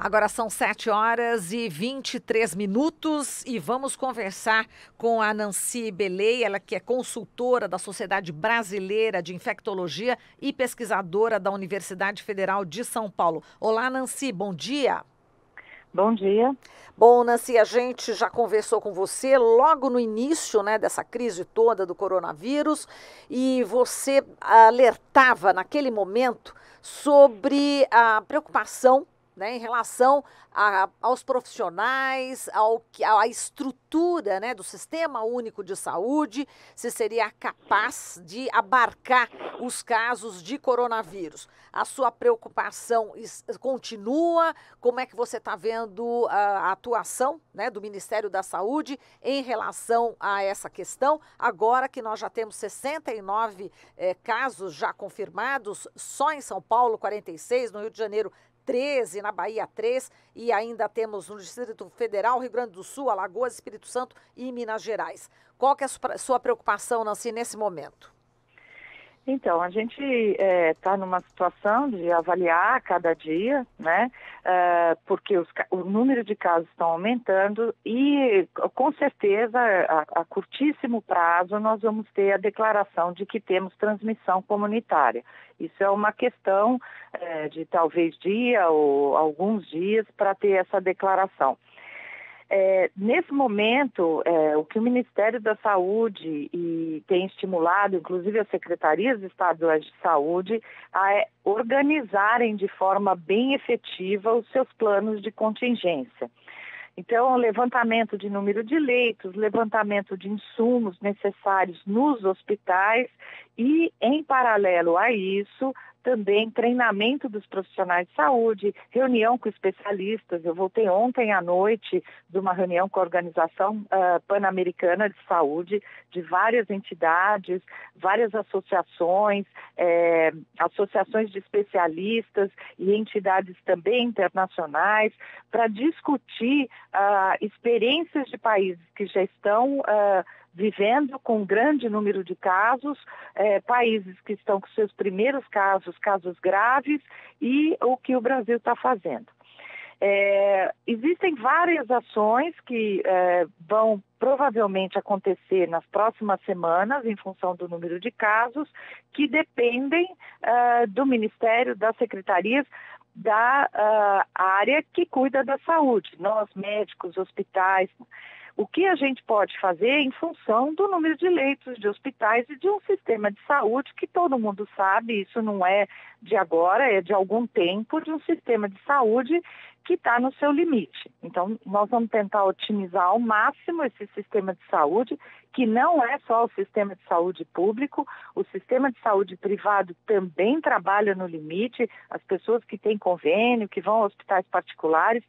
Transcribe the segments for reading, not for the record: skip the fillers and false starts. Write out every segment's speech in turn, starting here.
Agora são 7h23 e vamos conversar com a Nancy Beley, ela que é consultora da Sociedade Brasileira de Infectologia e pesquisadora da Universidade Federal de São Paulo. Olá, Nancy, bom dia. Bom dia. Bom, Nancy, a gente já conversou com você logo no início, dessa crise toda do coronavírus e você alertava naquele momento sobre a preocupação, em relação aos profissionais, à estrutura, do Sistema Único de Saúde, se seria capaz de abarcar os casos de coronavírus. A sua preocupação continua? Como é que você está vendo a atuação, do Ministério da Saúde em relação a essa questão? Agora que nós já temos 69 casos já confirmados, só em São Paulo 46, no Rio de Janeiro 13, na Bahia 3, e ainda temos no Distrito Federal, Rio Grande do Sul, Alagoas, Espírito Santo e Minas Gerais. Qual que é a sua preocupação, Nancy, nesse momento? Então, a gente está numa situação de avaliar a cada dia, porque o número de casos estão aumentando e, com certeza, a curtíssimo prazo, nós vamos ter a declaração de que temos transmissão comunitária. Isso é uma questão de talvez dia ou alguns dias para ter essa declaração. Nesse momento, o que o Ministério da Saúde tem estimulado, inclusive as secretarias estaduais de saúde, a organizarem de forma bem efetiva os seus planos de contingência. Então, levantamento de número de leitos, levantamento de insumos necessários nos hospitais e, em paralelo a isso, também treinamento dos profissionais de saúde, reunião com especialistas. Eu voltei ontem à noite de uma reunião com a Organização Pan-Americana de Saúde, de várias entidades, várias associações, associações de especialistas e entidades também internacionais, para discutir experiências de países que já estão vivendo com um grande número de casos, países que estão com seus primeiros casos graves, e o que o Brasil está fazendo. Existem várias ações que vão provavelmente acontecer nas próximas semanas, em função do número de casos, que dependem do Ministério, das secretarias, da área que cuida da saúde, nós médicos, hospitais. O que a gente pode fazer em função do número de leitos de hospitais e de um sistema de saúde que todo mundo sabe, isso não é de agora, é de algum tempo, de um sistema de saúde que está no seu limite. Então, nós vamos tentar otimizar ao máximo esse sistema de saúde, que não é só o sistema de saúde público, o sistema de saúde privado também trabalha no limite, as pessoas que têm convênio, que vão a hospitais particulares,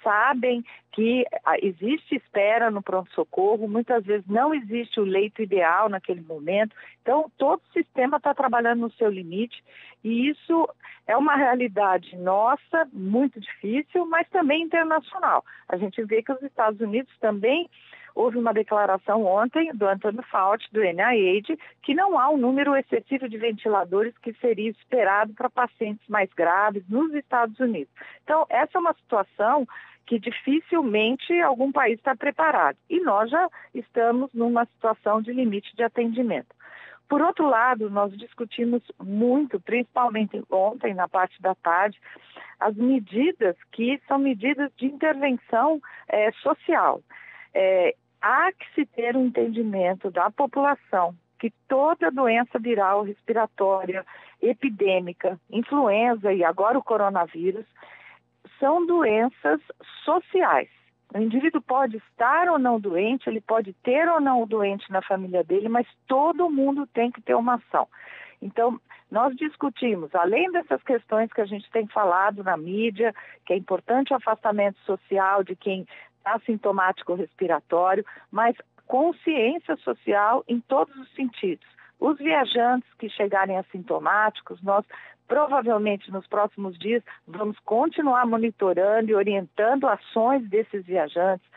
sabem que existe espera no pronto-socorro, muitas vezes não existe o leito ideal naquele momento. Então, todo o sistema está trabalhando no seu limite e isso é uma realidade nossa, muito difícil, mas também internacional. A gente vê que os Estados Unidos também, houve uma declaração ontem do Anthony Fauci, do NIH, que não há um número excessivo de ventiladores que seria esperado para pacientes mais graves nos Estados Unidos. Então, essa é uma situação que dificilmente algum país está preparado. E nós já estamos numa situação de limite de atendimento. Por outro lado, nós discutimos muito, principalmente ontem, na parte da tarde, as medidas que são medidas de intervenção social. Há que se ter um entendimento da população que toda doença viral, respiratória, epidêmica, influenza e agora o coronavírus, são doenças sociais. O indivíduo pode estar ou não doente, ele pode ter ou não o doente na família dele, mas todo mundo tem que ter uma ação. Então, nós discutimos, além dessas questões que a gente tem falado na mídia, que é importante o afastamento social de quem está sintomático respiratório, mas consciência social em todos os sentidos. Os viajantes que chegarem assintomáticos, nós provavelmente nos próximos dias vamos continuar monitorando e orientando ações desses viajantes.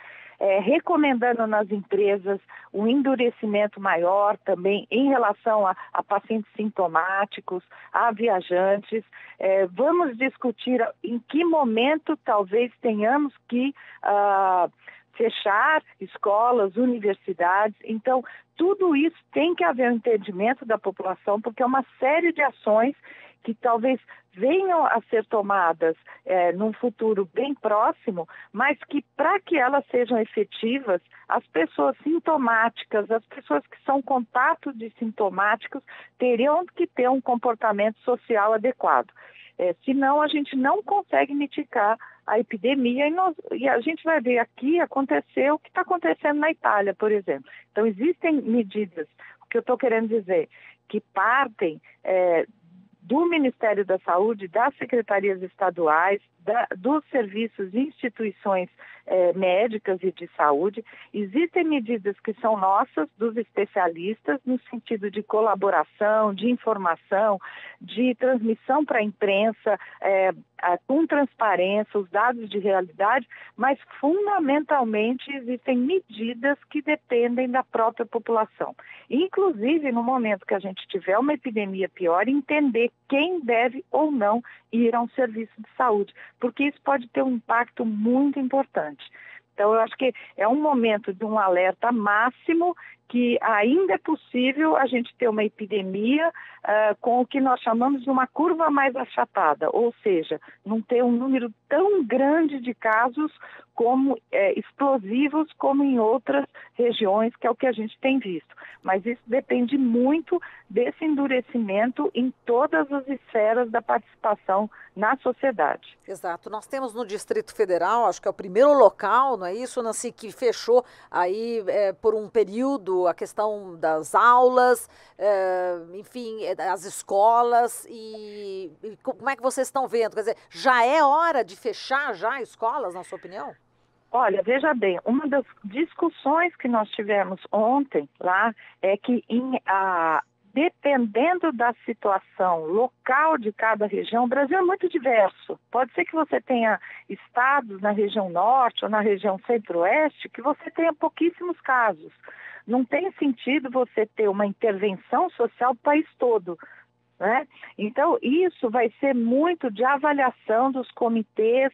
recomendando nas empresas um endurecimento maior também em relação a pacientes sintomáticos, a viajantes. Vamos discutir em que momento talvez tenhamos que fechar escolas, universidades. Então, tudo isso tem que haver um entendimento da população, porque é uma série de ações que talvez venham a ser tomadas num futuro bem próximo, mas que para que elas sejam efetivas, as pessoas sintomáticas, as pessoas que são contatos de sintomáticos, teriam que ter um comportamento social adequado. Senão a gente não consegue mitigar a epidemia e a gente vai ver aqui acontecer o que está acontecendo na Itália, por exemplo. Então existem medidas, o que eu estou querendo dizer, que partem do Ministério da Saúde, das secretarias estaduais, dos serviços e instituições médicas e de saúde. Existem medidas que são nossas, dos especialistas, no sentido de colaboração, de informação, de transmissão para a imprensa, com transparência, os dados de realidade, mas fundamentalmente existem medidas que dependem da própria população. Inclusive, no momento que a gente tiver uma epidemia pior, entender quem deve ou não ir a um serviço de saúde, porque isso pode ter um impacto muito importante. Então, eu acho que é um momento de um alerta máximo, que ainda é possível a gente ter uma epidemia com o que nós chamamos de uma curva mais achatada, ou seja, não ter um número tão grande de casos como explosivos como em outras regiões, que é o que a gente tem visto. Mas isso depende muito desse endurecimento em todas as esferas da participação na sociedade. Exato. Nós temos no Distrito Federal, acho que é o primeiro local, não é isso, Nancy, que fechou aí por um período a questão das aulas, enfim, as escolas, e como é que vocês estão vendo? Quer dizer, já é hora de fechar já escolas, na sua opinião? Olha, veja bem, uma das discussões que nós tivemos ontem lá é que dependendo da situação local de cada região, o Brasil é muito diverso. Pode ser que você tenha estados na região norte ou na região centro-oeste que você tenha pouquíssimos casos. Não tem sentido você ter uma intervenção social para o país todo, né? Então, isso vai ser muito de avaliação dos comitês,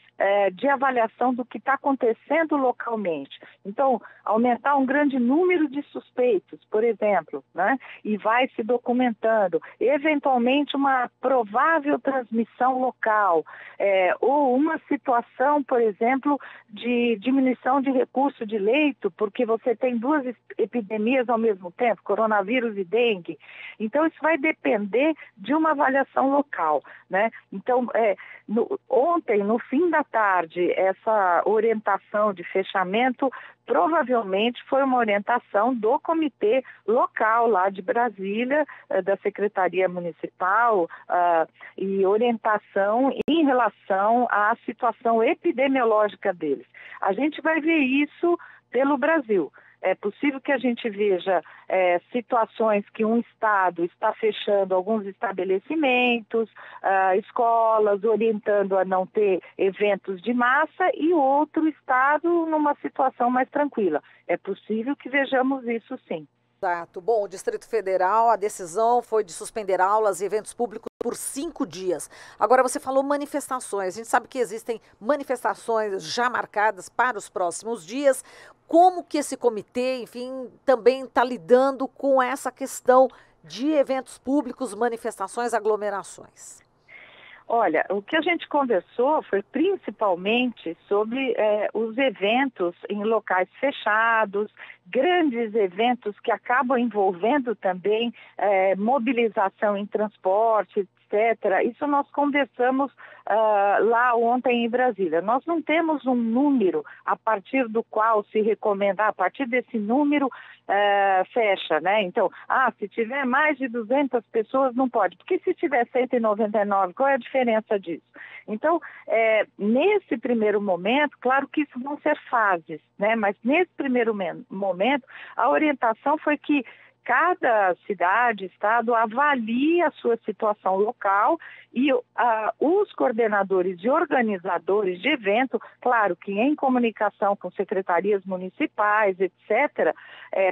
de avaliação do que está acontecendo localmente. Então, aumentar um grande número de suspeitos, por exemplo, né? E vai se documentando. Eventualmente, uma provável transmissão local, ou uma situação, por exemplo, de diminuição de recurso de leito, porque você tem duas epidemias ao mesmo tempo, coronavírus e dengue. Então, isso vai depender de uma avaliação local, né? Então, ontem, no fim da tarde, essa orientação de fechamento provavelmente foi uma orientação do comitê local lá de Brasília, da Secretaria Municipal, e orientação em relação à situação epidemiológica deles. A gente vai ver isso pelo Brasil. É possível que a gente veja situações que um estado está fechando alguns estabelecimentos, escolas, orientando a não ter eventos de massa, e outro estado numa situação mais tranquila. É possível que vejamos isso sim. Exato. Bom, o Distrito Federal, a decisão foi de suspender aulas e eventos públicos por 5 dias. Agora, você falou manifestações. A gente sabe que existem manifestações já marcadas para os próximos dias. Como que esse comitê, enfim, também está lidando com essa questão de eventos públicos, manifestações, aglomerações? Olha, o que a gente conversou foi principalmente sobre os eventos em locais fechados, grandes eventos que acabam envolvendo também mobilização em transporte, etc. Isso nós conversamos lá ontem em Brasília. Nós não temos um número a partir do qual se recomenda, a partir desse número fecha, né? Então, se tiver mais de 200 pessoas não pode, porque se tiver 199, qual é a diferença disso? Então, nesse primeiro momento, claro que isso vão ser fases, né? Mas nesse primeiro momento, a orientação foi que cada cidade, estado, avalie a sua situação local e os coordenadores e organizadores de evento, claro que em comunicação com secretarias municipais, etc.,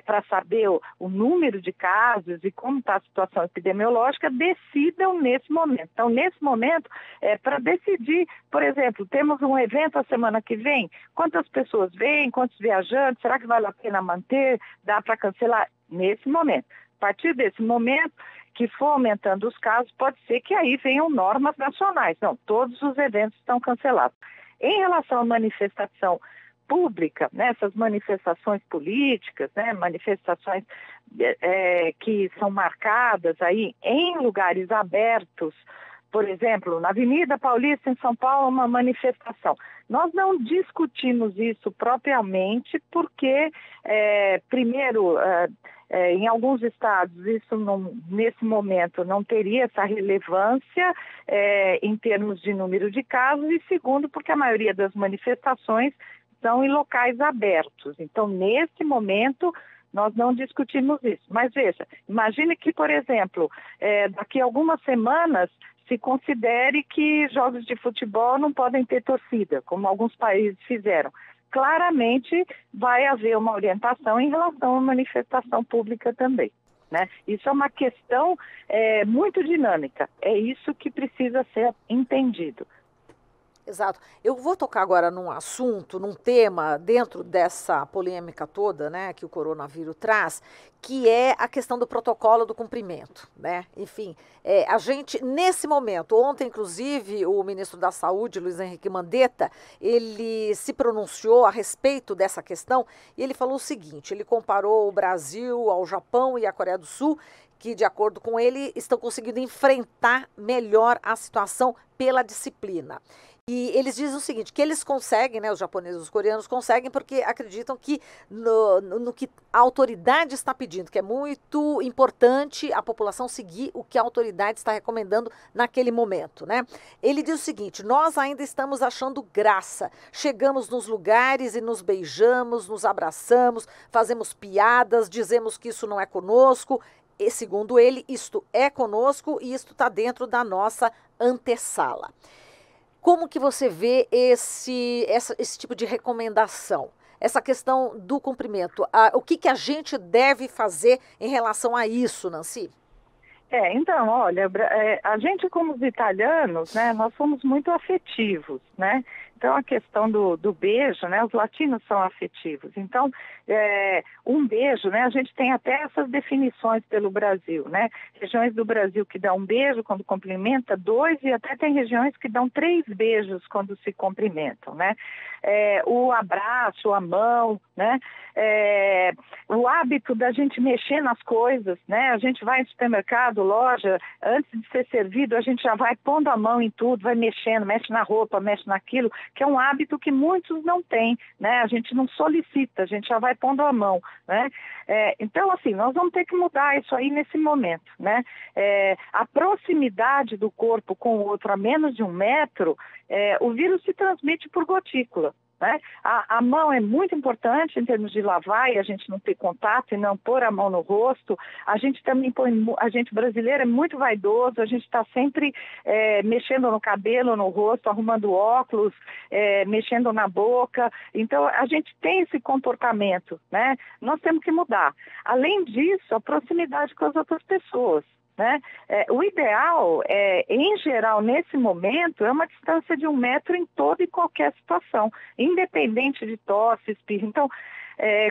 para saber o número de casos e como está a situação epidemiológica, decidam nesse momento. Então, nesse momento, para decidir, por exemplo, temos um evento a semana que vem, quantas pessoas vêm, quantos viajantes, será que vale a pena manter, dá para cancelar? Nesse momento. A partir desse momento, que for aumentando os casos, pode ser que aí venham normas nacionais. Não, todos os eventos estão cancelados. Em relação à manifestação pública, né, essas manifestações políticas, né, manifestações que são marcadas aí em lugares abertos, por exemplo, na Avenida Paulista, em São Paulo, uma manifestação. Nós não discutimos isso propriamente porque, primeiro, em alguns estados, isso nesse momento não teria essa relevância em termos de número de casos, e segundo, porque a maioria das manifestações são em locais abertos. Então, nesse momento, nós não discutimos isso. Mas veja, imagine que, por exemplo, daqui a algumas semanas se considere que jogos de futebol não podem ter torcida, como alguns países fizeram. Claramente vai haver uma orientação em relação à manifestação pública também, né? Isso é uma questão muito dinâmica, é isso que precisa ser entendido. Exato. Eu vou tocar agora num assunto, num tema dentro dessa polêmica toda, né, que o coronavírus traz, que é a questão do protocolo do cumprimento, né? Enfim, a gente, nesse momento, ontem, inclusive, o ministro da Saúde, Luiz Henrique Mandetta, ele se pronunciou a respeito dessa questão e ele falou o seguinte, ele comparou o Brasil ao Japão e à Coreia do Sul, que, de acordo com ele, estão conseguindo enfrentar melhor a situação pela disciplina. E eles dizem o seguinte, que eles conseguem, né, os japoneses e os coreanos conseguem porque acreditam que no que a autoridade está pedindo, que é muito importante a população seguir o que a autoridade está recomendando naquele momento, né? Ele diz o seguinte, nós ainda estamos achando graça, chegamos nos lugares e nos beijamos, nos abraçamos, fazemos piadas, dizemos que isso não é conosco, e segundo ele, isto é conosco e isto está dentro da nossa antessala. Como que você vê esse tipo de recomendação? Essa questão do cumprimento. O que a gente deve fazer em relação a isso, Nancy? Então, olha, a gente como os italianos, né, nós somos muito afetivos, né? Então, a questão do beijo, né, os latinos são afetivos. Então, um beijo, né, a gente tem até essas definições pelo Brasil, né? Regiões do Brasil que dão um beijo quando cumprimenta, 2, e até tem regiões que dão 3 beijos quando se cumprimentam, né? O abraço, a mão, né? O hábito da gente mexer nas coisas, né? A gente vai no supermercado, loja, antes de ser servido, a gente já vai pondo a mão em tudo, vai mexendo, mexe na roupa, mexe naquilo, que é um hábito que muitos não têm, né? A gente não solicita, a gente já vai pondo a mão, né? Então, assim, nós vamos ter que mudar isso aí nesse momento, né? A proximidade do corpo com o outro a menos de 1 metro, o vírus se transmite por gotícula. Né? A mão é muito importante em termos de lavar e a gente não ter contato e não pôr a mão no rosto. A gente também a gente brasileiro é muito vaidoso, a gente está sempre mexendo no cabelo, no rosto, arrumando óculos, mexendo na boca. Então a gente tem esse comportamento, né? Nós temos que mudar. Além disso, a proximidade com as outras pessoas. Né? O ideal, em geral, nesse momento, é uma distância de 1 metro em toda e qualquer situação, independente de tosse, espirro. Então,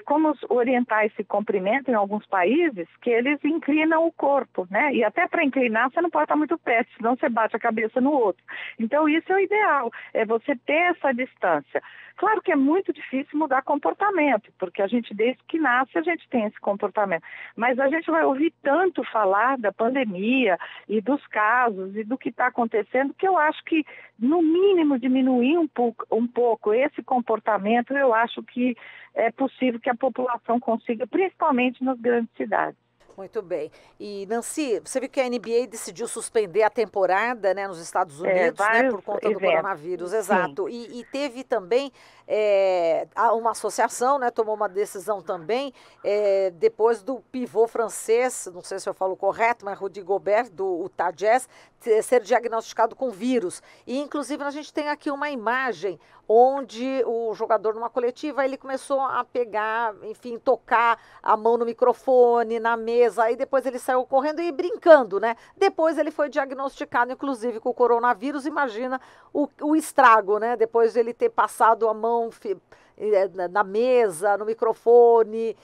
como orientar esse cumprimento em alguns países, que eles inclinam o corpo, né? E até para inclinar, você não pode estar muito perto, senão você bate a cabeça no outro. Então, isso é o ideal, é você ter essa distância. Claro que é muito difícil mudar comportamento, porque a gente, desde que nasce, a gente tem esse comportamento. Mas a gente vai ouvir tanto falar da pandemia e dos casos e do que está acontecendo, que eu acho que, no mínimo, diminuir um pouco esse comportamento, eu acho que é possível que a população consiga, principalmente nas grandes cidades. Muito bem. E, Nancy, você viu que a NBA decidiu suspender a temporada, né, nos Estados Unidos, né, Vários por conta do eventos, coronavírus, sim. exato. E teve também uma associação, né, tomou uma decisão também, depois do pivô francês, não sei se eu falo correto, mas Rudy Gobert, do Utah Jazz, ser diagnosticado com vírus. E, inclusive, a gente tem aqui uma imagem onde o jogador, numa coletiva, ele começou a pegar, enfim, tocar a mão no microfone, na mesa, aí depois ele saiu correndo e brincando, né? Depois ele foi diagnosticado, inclusive, com o coronavírus. Imagina o estrago, né? Depois de ele ter passado a mão na mesa, no microfone,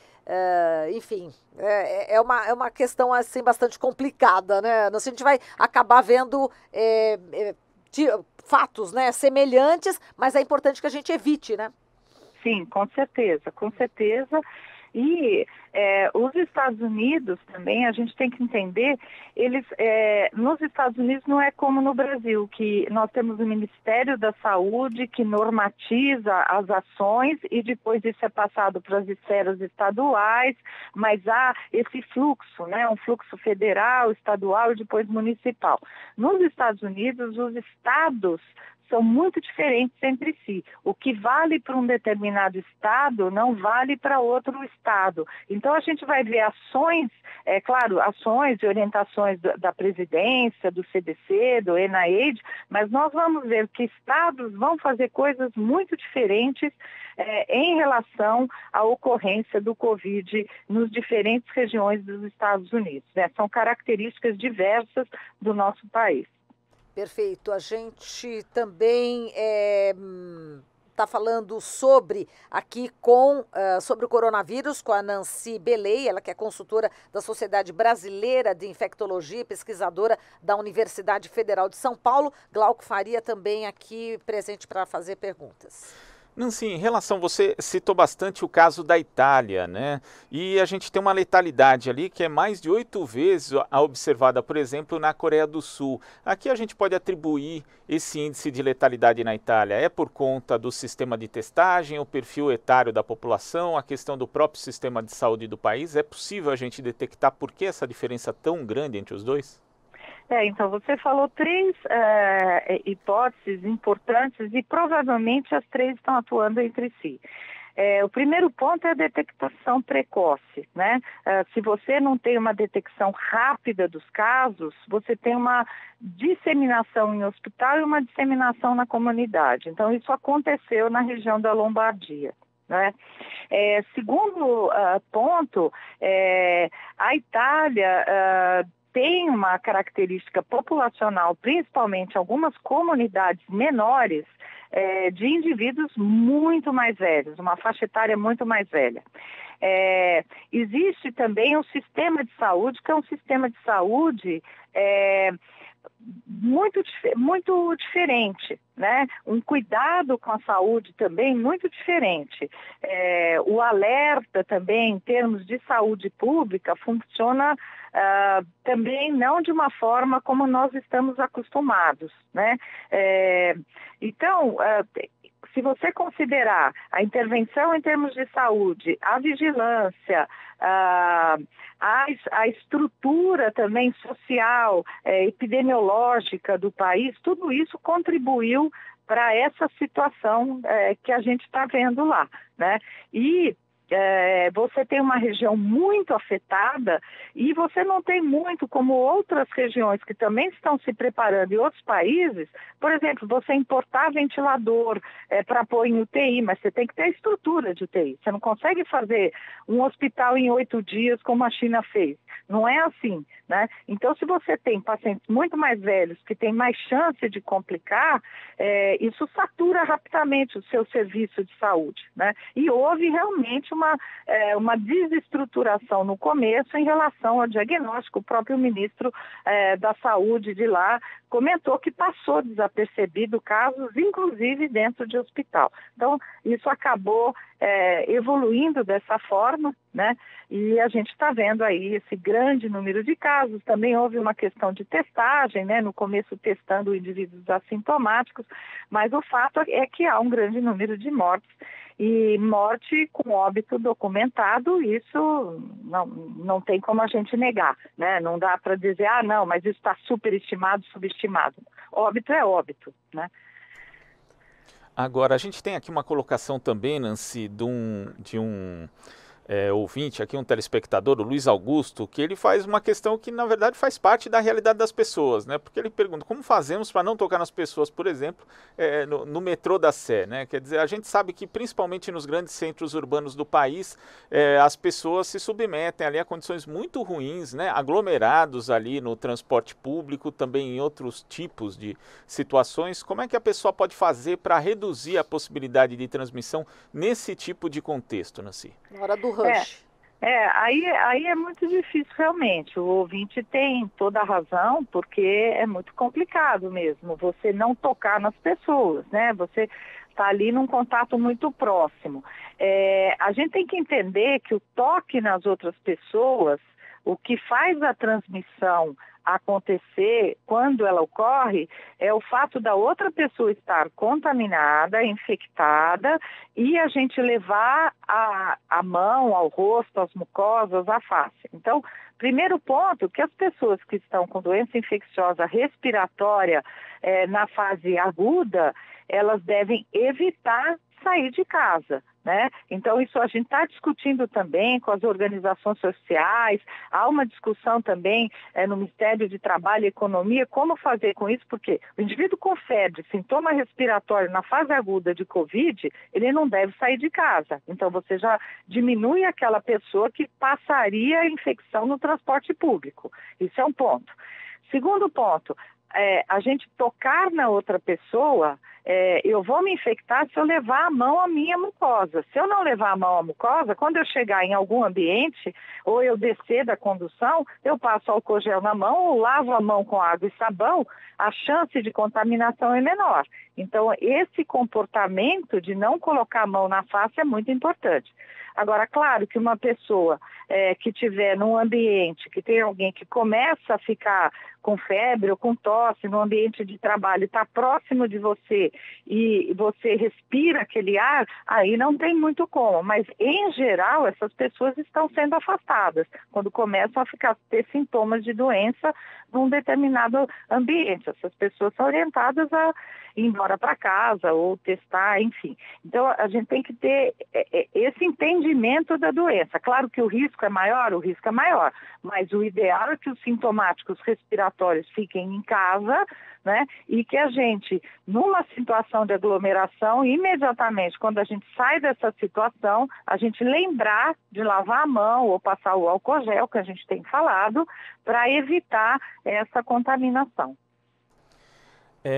enfim, é uma questão assim bastante complicada, né? A gente vai acabar vendo fatos, né, semelhantes, mas é importante que a gente evite, né? Sim, com certeza, com certeza. E os Estados Unidos também, a gente tem que entender, nos Estados Unidos não é como no Brasil, que nós temos o Ministério da Saúde que normatiza as ações e depois isso é passado para as esferas estaduais, mas há esse fluxo, né, um fluxo federal, estadual e depois municipal. Nos Estados Unidos, os estados são muito diferentes entre si. O que vale para um determinado estado não vale para outro estado. Então a gente vai ver ações, claro, ações e orientações da presidência, do CDC, do NIH, mas nós vamos ver que estados vão fazer coisas muito diferentes em relação à ocorrência do Covid nos diferentes regiões dos Estados Unidos, né? São características diversas do nosso país. Perfeito. A gente também está falando sobre sobre o coronavírus com a Nancy Beley, ela que é consultora da Sociedade Brasileira de Infectologia e pesquisadora da Universidade Federal de São Paulo. Glauco Faria também aqui presente para fazer perguntas. Nancy, em relação, você citou bastante o caso da Itália, né? E a gente tem uma letalidade ali que é mais de 8 vezes a observada, por exemplo, na Coreia do Sul. Aqui a gente pode atribuir esse índice de letalidade na Itália. É por conta do sistema de testagem, o perfil etário da população, a questão do próprio sistema de saúde do país? É possível a gente detectar por que essa diferença tão grande entre os dois? Então você falou três hipóteses importantes e provavelmente as três estão atuando entre si. O primeiro ponto é a detectação precoce, né? Se você não tem uma detecção rápida dos casos, você tem uma disseminação em hospital e uma disseminação na comunidade. Então isso aconteceu na região da Lombardia. Né? Segundo ponto, a Itália tem uma característica populacional, principalmente algumas comunidades menores, de indivíduos muito mais velhos, uma faixa etária muito mais velha. Existe também um sistema de saúde, que é um sistema de saúde muito diferente, né? Um cuidado com a saúde também muito diferente. O alerta também, em termos de saúde pública, funciona também não de uma forma como nós estamos acostumados, né? Então, se você considerar a intervenção em termos de saúde, a vigilância, a estrutura também social, epidemiológica do país, tudo isso contribuiu para essa situação que a gente está vendo lá, né? E você tem uma região muito afetada e você não tem muito como outras regiões que também estão se preparando em outros países. Por exemplo, você importar ventilador para pôr em UTI, mas você tem que ter a estrutura de UTI. Você não consegue fazer um hospital em 8 dias como a China fez. Não é assim, né? Então, se você tem pacientes muito mais velhos que têm mais chance de complicar, isso satura rapidamente o seu serviço de saúde, né? E houve realmente uma desestruturação no começo em relação ao diagnóstico. O próprio ministro da Saúde de lá comentou que passou desapercebido casos, inclusive dentro de hospital. Então, isso acabou evoluindo dessa forma, né? E a gente está vendo aí esse grande número de casos. Também houve uma questão de testagem, né? No começo testando indivíduos assintomáticos, mas o fato é que há um grande número de mortes. E morte com óbito documentado, isso não tem como a gente negar, né? Não dá para dizer, não, mas isso está superestimado, subestimado. Óbito é óbito, né? Agora, a gente tem aqui uma colocação também, Nancy, de um ouvinte, aqui um telespectador, o Luiz Augusto, que ele faz uma questão que, na verdade, faz parte da realidade das pessoas, né? Porque ele pergunta, como fazemos para não tocar nas pessoas, por exemplo, no metrô da Sé, né? Quer dizer, a gente sabe que, principalmente nos grandes centros urbanos do país, as pessoas se submetem ali a condições muito ruins, né? Aglomerados ali no transporte público, também em outros tipos de situações. Como é que a pessoa pode fazer para reduzir a possibilidade de transmissão nesse tipo de contexto, Nancy? Na hora do rush. Aí é muito difícil realmente. O ouvinte tem toda a razão, porque é muito complicado mesmo você não tocar nas pessoas, né? Você está ali num contato muito próximo. A gente tem que entender que o toque nas outras pessoas, o que faz a transmissão acontecer quando ela ocorre é o fato da outra pessoa estar contaminada, infectada, e a gente levar a mão ao rosto, às mucosas, à face. Então, primeiro ponto, que as pessoas que estão com doença infecciosa respiratória na fase aguda, elas devem evitar sair de casa, né? Então, isso a gente está discutindo também com as organizações sociais, há uma discussão também no Ministério de Trabalho e Economia, como fazer com isso, porque o indivíduo com febre, sintoma respiratório na fase aguda de Covid, ele não deve sair de casa. Então, você já diminui aquela pessoa que passaria a infecção no transporte público. Isso é um ponto. Segundo ponto, a gente tocar na outra pessoa, eu vou me infectar se eu levar a mão à minha mucosa. Se eu não levar a mão à mucosa, quando eu chegar em algum ambiente, ou eu descer da condução, eu passo álcool gel na mão ou lavo a mão com água e sabão, a chance de contaminação é menor. Então, esse comportamento de não colocar a mão na face é muito importante. Agora, claro que uma pessoa que estiver num ambiente que tem alguém que começa a ficar com febre ou com tosse no ambiente de trabalho, está próximo de você e você respira aquele ar, aí não tem muito como. Mas, em geral, essas pessoas estão sendo afastadas quando começam a ter sintomas de doença num determinado ambiente. Essas pessoas são orientadas a ir embora para casa ou testar, enfim. Então, a gente tem que ter esse entendimento da doença. Claro que o risco é maior, mas o ideal é que os sintomáticos respiratórios fiquem em casa, né? E que a gente, numa situação de aglomeração, imediatamente, quando a gente sai dessa situação, a gente lembrar de lavar a mão ou passar o álcool gel, que a gente tem falado, para evitar essa contaminação.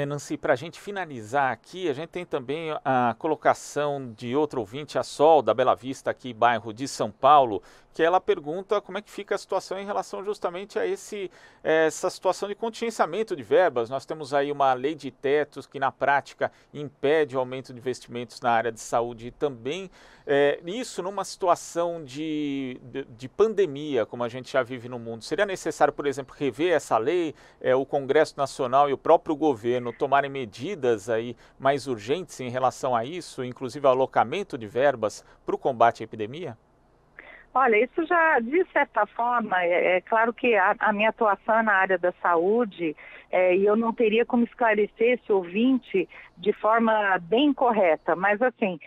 Nancy, para a gente finalizar aqui, a gente tem também a colocação de outro ouvinte, a Sol, da Bela Vista, aqui, bairro de São Paulo, que ela pergunta como é que fica a situação em relação justamente a essa situação de contingenciamento de verbas. Nós temos aí uma lei de tetos que, na prática, impede o aumento de investimentos na área de saúde e também isso numa situação de pandemia, como a gente já vive no mundo. Seria necessário, por exemplo, rever essa lei, o Congresso Nacional e o próprio governo tomarem medidas aí mais urgentes em relação a isso, inclusive o alocamento de verbas para o combate à epidemia? Olha, isso já, de certa forma, é claro que a minha atuação na área da saúde, e eu não teria como esclarecer esse ouvinte de forma bem correta, mas assim,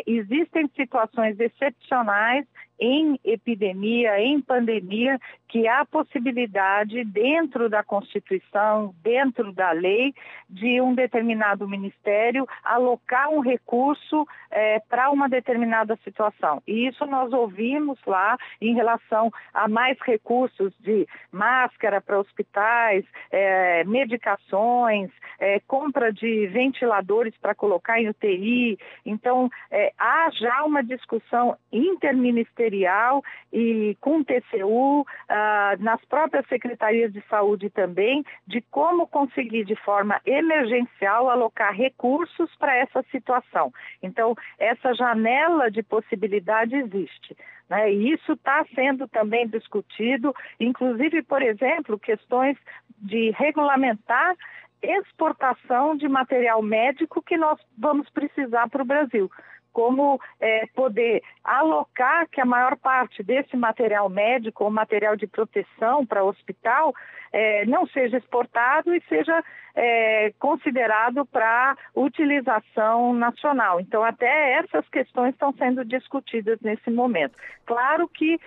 existem situações excepcionais em epidemia, em pandemia, que há possibilidade dentro da Constituição, dentro da lei, de um determinado ministério alocar um recurso para uma determinada situação. E isso nós ouvimos lá em relação a mais recursos de máscara para hospitais, medicações, compra de ventiladores para colocar em UTI. Então, há já uma discussão interministerial e com o TCU, nas próprias secretarias de saúde também, de como conseguir de forma emergencial alocar recursos para essa situação. Então, essa janela de possibilidade existe, né? E isso está sendo também discutido, inclusive, por exemplo, questões de regulamentar exportação de material médico que nós vamos precisar para o Brasil. como poder alocar que a maior parte desse material médico ou material de proteção para o hospital não seja exportado e seja considerado para utilização nacional. Então, até essas questões estão sendo discutidas nesse momento. Claro que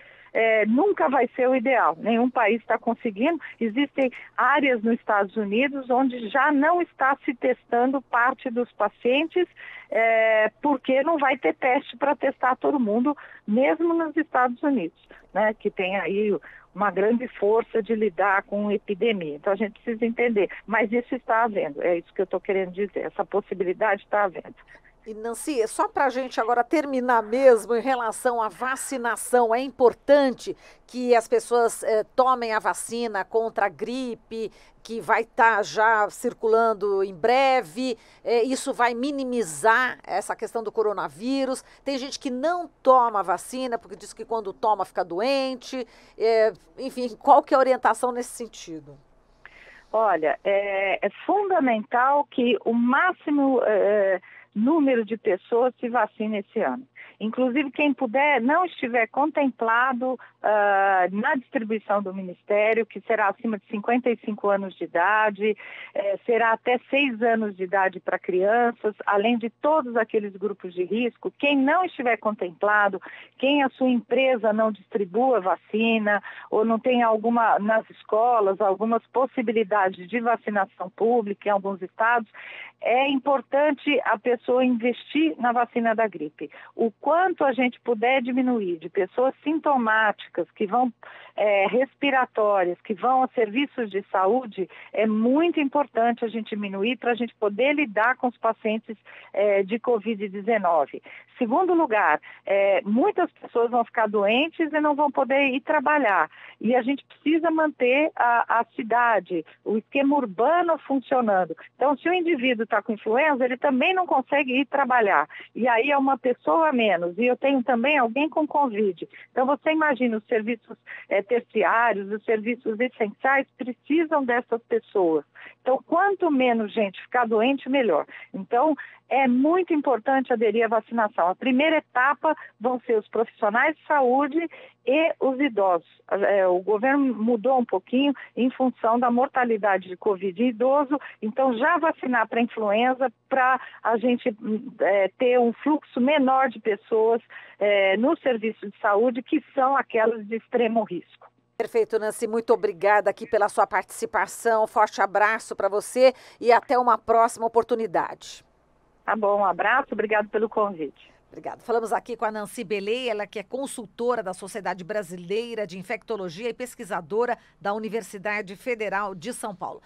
nunca vai ser o ideal, nenhum país está conseguindo. Existem áreas nos Estados Unidos onde já não está se testando parte dos pacientes, porque não vai ter teste para testar todo mundo, mesmo nos Estados Unidos, né, que tem aí uma grande força de lidar com epidemia. Então a gente precisa entender, mas isso está havendo, é isso que eu estou querendo dizer, essa possibilidade está havendo. E Nancy, só para a gente agora terminar mesmo em relação à vacinação, é importante que as pessoas tomem a vacina contra a gripe, que vai estar já circulando em breve, isso vai minimizar essa questão do coronavírus. Tem gente que não toma vacina, porque diz que quando toma fica doente, enfim, qual que é a orientação nesse sentido? Olha, é fundamental que o máximo número de pessoas se vacine esse ano. Inclusive, quem puder, não estiver contemplado na distribuição do Ministério, que será acima de 55 anos de idade, será até 6 anos de idade para crianças, além de todos aqueles grupos de risco. Quem não estiver contemplado, quem a sua empresa não distribua vacina, ou não tem nas escolas, algumas possibilidades de vacinação pública em alguns estados, é importante a pessoa investir na vacina da gripe. O quanto a gente puder diminuir de pessoas sintomáticas, que vão respiratórias, que vão a serviços de saúde, é muito importante a gente diminuir para a gente poder lidar com os pacientes de Covid-19. Segundo lugar, muitas pessoas vão ficar doentes e não vão poder ir trabalhar. E a gente precisa manter a cidade, o esquema urbano funcionando. Então, se o indivíduo está com influenza, ele também não consegue ir trabalhar. E aí é uma pessoa a menos. E eu tenho também alguém com Covid. Então, você imagina, os serviços terciários, os serviços essenciais precisam dessas pessoas. Então, quanto menos gente ficar doente, melhor. Então, é muito importante aderir à vacinação. A primeira etapa vão ser os profissionais de saúde e os idosos. O governo mudou um pouquinho em função da mortalidade de Covid em idoso, então já vacinar para influenza, para a gente ter um fluxo menor de pessoas no serviço de saúde, que são aquelas de extremo risco. Perfeito, Nancy, muito obrigada aqui pela sua participação, forte abraço para você e até uma próxima oportunidade. Tá bom, um abraço, obrigado pelo convite. Obrigada. Falamos aqui com a Nancy Belay, ela que é consultora da Sociedade Brasileira de Infectologia e pesquisadora da Universidade Federal de São Paulo.